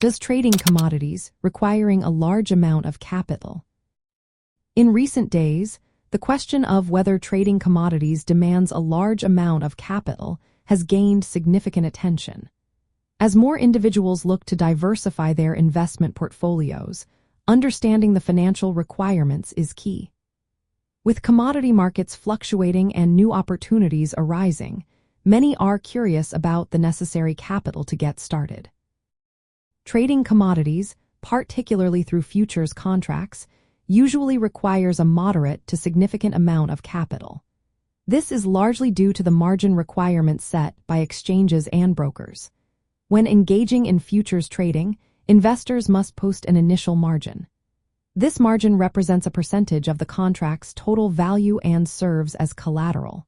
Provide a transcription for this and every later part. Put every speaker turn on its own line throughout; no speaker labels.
Does trading commodities requiring a large amount of capital? In recent days, the question of whether trading commodities demands a large amount of capital has gained significant attention. As more individuals look to diversify their investment portfolios, understanding the financial requirements is key. With commodity markets fluctuating and new opportunities arising, many are curious about the necessary capital to get started. Trading commodities, particularly through futures contracts, usually requires a moderate to significant amount of capital. This is largely due to the margin requirements set by exchanges and brokers. When engaging in futures trading, investors must post an initial margin. This margin represents a percentage of the contract's total value and serves as collateral.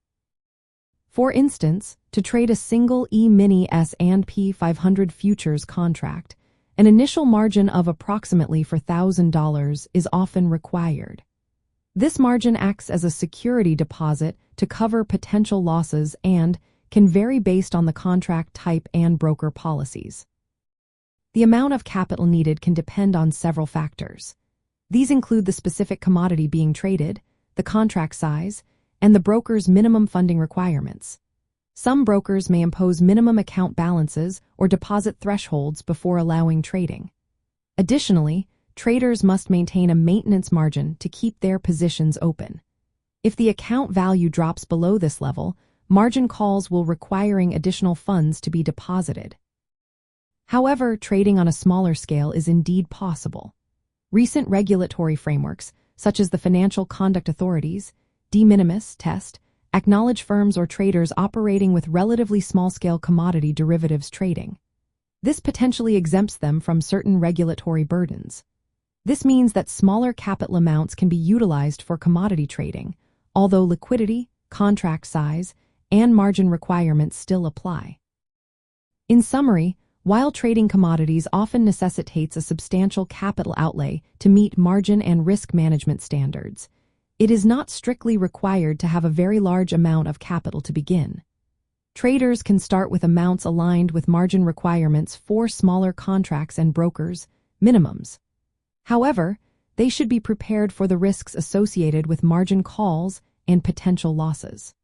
For instance, to trade a single E-mini S&P 500 futures contract, an initial margin of approximately $4,000 is often required. This margin acts as a security deposit to cover potential losses and can vary based on the contract type and broker policies. The amount of capital needed can depend on several factors. These include the specific commodity being traded, the contract size, and the broker's minimum funding requirements. Some brokers may impose minimum account balances or deposit thresholds before allowing trading. Additionally, traders must maintain a maintenance margin to keep their positions open. If the account value drops below this level, margin calls will requiring additional funds to be deposited. However, trading on a smaller scale is indeed possible. Recent regulatory frameworks, such as the Financial Conduct Authority's de minimis test, acknowledge firms or traders operating with relatively small-scale commodity derivatives trading. This potentially exempts them from certain regulatory burdens. This means that smaller capital amounts can be utilized for commodity trading, although liquidity, contract size, and margin requirements still apply. In summary, while trading commodities often necessitates a substantial capital outlay to meet margin and risk management standards, it is not strictly required to have a very large amount of capital to begin. Traders can start with amounts aligned with margin requirements for smaller contracts and brokers' minimums. However, they should be prepared for the risks associated with margin calls and potential losses.